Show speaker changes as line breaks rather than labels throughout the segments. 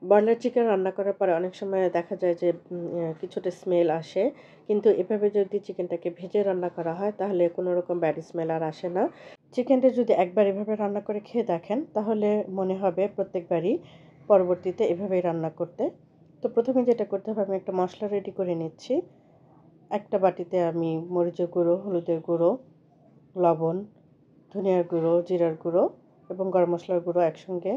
Broiler chicken রান্না করার পরে অনেক সময় দেখা যায় যে কিছুটা স্মেল আসে। কিন্তু এভাবে যদি চিকেনটাকে ভেজে রান্না করা হয় তাহলে কোনো রকম ব্যাড স্মেল আর আসে না। চিকেনটা যদি একবার এভাবে রান্না করে খেয়ে দেখেন তাহলে মনে হবে প্রত্যেকবারই পরবর্তীতে এভাবেই রান্না করতে। তো ১ম এ যেটা করতে হবে আমি একটা মসলা রেডি করে নিচ্ছি। একটা বাটিতে আমি মরিচের গুঁড়ো, হলুদের গুঁড়ো, লবণ, ধনিয়ার গুঁড়ো, জিরার গুঁড়ো এবং গরম মসলার গুঁড়ো একসঙ্গে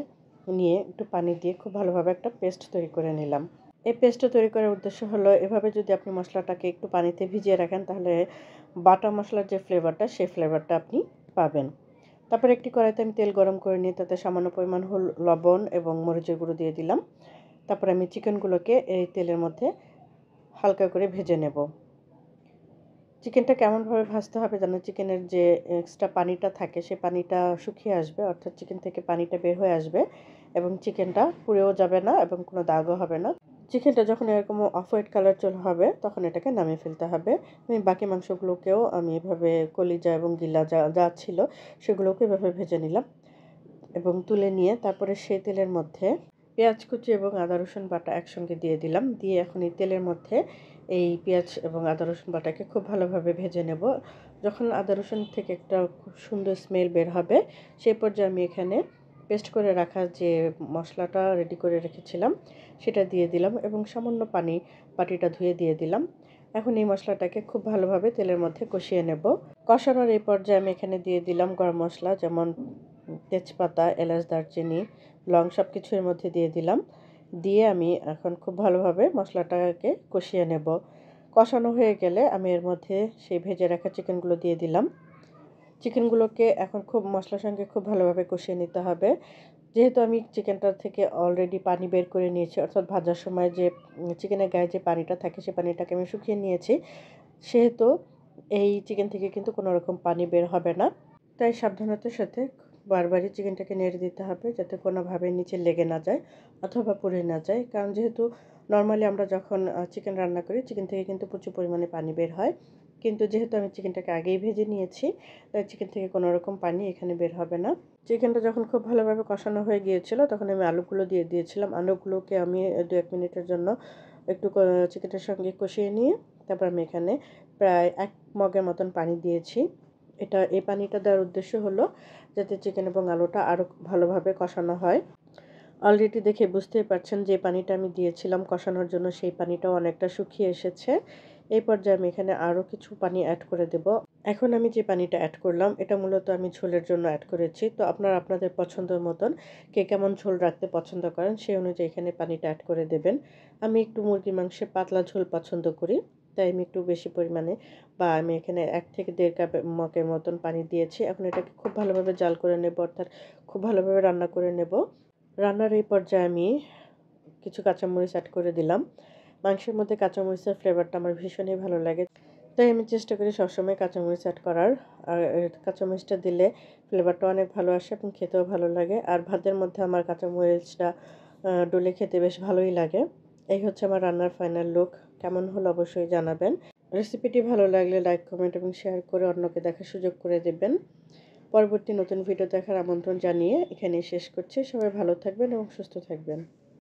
নিয়ে একটু পানি দিয়ে খুব ভালোভাবে একটা পেস্ট তৈরি করে নিলাম। এই পেস্টটা তৈরি করার উদ্দেশ্য হলো এভাবে যদি আপনি মসলাটাকে একটু পানিতে ভিজিয়ে রাখেন তাহলে বাটা মসলার যে ফ্লেভারটা সেই ফ্লেভারটা আপনি পাবেন। তারপরে একটি কড়াইতে আমি তেল গরম করে নিয়ে তাতে সামান্য পরিমাণ লবণ এবং মরিচের গুঁড়ো দিয়ে দিলাম। তারপরে আমি চিকেনগুলোকে এই তেলের মধ্যে হালকা করে ভেজে নেব। চিকেনটা কেমনভাবে ভাজতে হবে যেন চিকেনের যে এক্সট্রা পানিটা থাকে সে পানিটা শুকিয়ে আসবে, অর্থাৎ চিকেন থেকে পানিটা বের হয়ে আসবে এবং চিকেনটা পুড়েও যাবে না এবং কোনো দাগও হবে না। চিকেনটা যখন এরকম অফ হোয়াইট কালার হবে তখন এটাকে নামিয়ে ফেলতে হবে। আমি বাকি মাংসগুলোকেও আমি এভাবে কলিজা এবং গিলা যা যা ছিল সেগুলোকে এভাবে ভেজে নিলাম এবং তুলে নিয়ে তারপরে সেই তেলের মধ্যে পেঁয়াজ কুচি এবং আদা রসুন বাটা একসঙ্গে দিয়ে দিলাম। দিয়ে এখন এই তেলের মধ্যে এই পেঁয়াজ এবং আদা রসুন বাটাকে খুব ভালোভাবে ভেজে নেব। যখন আদা রসুন থেকে একটা খুব সুন্দর স্মেল বের হবে সেই পর্যায়ে আমি এখানে পেস্ট করে রাখা যে মশলাটা রেডি করে রেখেছিলাম সেটা দিয়ে দিলাম এবং সামান্য পানি বাটিটা ধুয়ে দিয়ে দিলাম। এখন এই মশলাটাকে খুব ভালোভাবে তেলের মধ্যে কষিয়ে নেব। কষানোর এই পর্যায়ে আমি এখানে দিয়ে দিলাম গরম মশলা যেমন তেজপাতা, এলাচ, দারচিনি, লং সব কিছু এর মধ্যে দিয়ে দিলাম। দিয়ে আমি এখন খুব ভালোভাবে মশলাটাকে কষিয়ে নেব। কষানো হয়ে গেলে আমি এর মধ্যে সেই ভেজে রাখা চিকেনগুলো দিয়ে দিলাম। চিকেনগুলোকে এখন খুব মশলার সঙ্গে খুব ভালোভাবে কষিয়ে নিতে হবে। যেহেতু আমি চিকেনটার থেকে অলরেডি পানি বের করে নিয়েছি, অর্থাৎ ভাজার সময় যে চিকেনের গায়ে যে পানিটা থাকে সেই পানিটাকে আমি শুকিয়ে নিয়েছি, সেহেতু এই চিকেন থেকে কিন্তু কোনো রকম পানি বের হবে না। তাই সাবধানতার সাথে বারবারই চিকেনটাকে নেড়ে দিতে হবে যাতে কোনোভাবে নিচে লেগে না যায় অথবা পুড়ে না যায়। কারণ যেহেতু নরমালি আমরা যখন চিকেন রান্না করি চিকেন থেকে কিন্তু প্রচুর পরিমাণে পানি বের হয়। কিন্তু যেহেতু আমি চিকেনটাকে আগেই ভেজে নিয়েছি তাই চিকেন থেকে কোনো রকম পানি এখানে বের হবে না। চিকেনটা যখন খুব ভালোভাবে কষানো হয়ে গিয়েছিল তখন আমি আলুগুলো দিয়ে দিয়েছিলাম। আলুগুলোকে আমি ২-১ মিনিটের জন্য একটু চিকেনের সঙ্গে কষিয়ে নিয়ে তারপর আমি এখানে প্রায় ১ মগের মতন পানি দিয়েছি। এই পানিটা দেওয়ার উদ্দেশ্য হলো যাতে চিকেন এবং আলুটা আরও ভালোভাবে কষানো হয়। অলরেডি দেখে বুঝতেই পারছেন যে পানিটা আমি দিয়েছিলাম কষানোর জন্য সেই পানিটাও অনেকটা শুকিয়ে এসেছে। এই পর্যায়ে আমি এখানে আরও কিছু পানি অ্যাড করে দেব। এখন আমি যে পানিটা অ্যাড করলাম এটা মূলত আমি ঝোলের জন্য অ্যাড করেছি। তো আপনারা আপনাদের পছন্দের মতন কে কেমন ঝোল রাখতে পছন্দ করেন সেই অনুযায়ী এখানে পানিটা অ্যাড করে দেবেন। আমি একটু মুরগির মাংসে পাতলা ঝোল পছন্দ করি। তাই আমি একটু বেশি পরিমাণে আমি এখানে ১ থেকে ১.৫ কাপ মগের মতন পানি দিয়েছি। এখন এটাকে খুব ভালোভাবে জাল করে নেব, অর্থাৎ খুব ভালোভাবে রান্না করে নেব। রান্নার এই পর্যায়ে আমি কিছু কাঁচামরিচ অ্যাড করে দিলাম। মাংসের মধ্যে কাঁচামরিচের ফ্লেভারটা আমার ভীষণই ভালো লাগে। তাই আমি চেষ্টা করি সবসময় কাঁচামরিচ অ্যাড করার। আর কাঁচামরিচটা দিলে ফ্লেভারটা অনেক ভালো আসে এবং খেতেও ভালো লাগে। আর ভাতের মধ্যে আমার কাঁচামরিচটা ডলে খেতে বেশ ভালোই লাগে। এই হচ্ছে আমার রান্নার ফাইনাল লুক। কেমন হলো অবশ্যই জানাবেন। রেসিপিটি ভালো লাগলে লাইক, কমেন্ট এবং শেয়ার করে অন্যকে দেখার সুযোগ করে দেবেন। পরবর্তী নতুন ভিডিও দেখার আমন্ত্রণ জানিয়ে এখানেই শেষ করছি। সবাই ভালো থাকবেন এবং সুস্থ থাকবেন।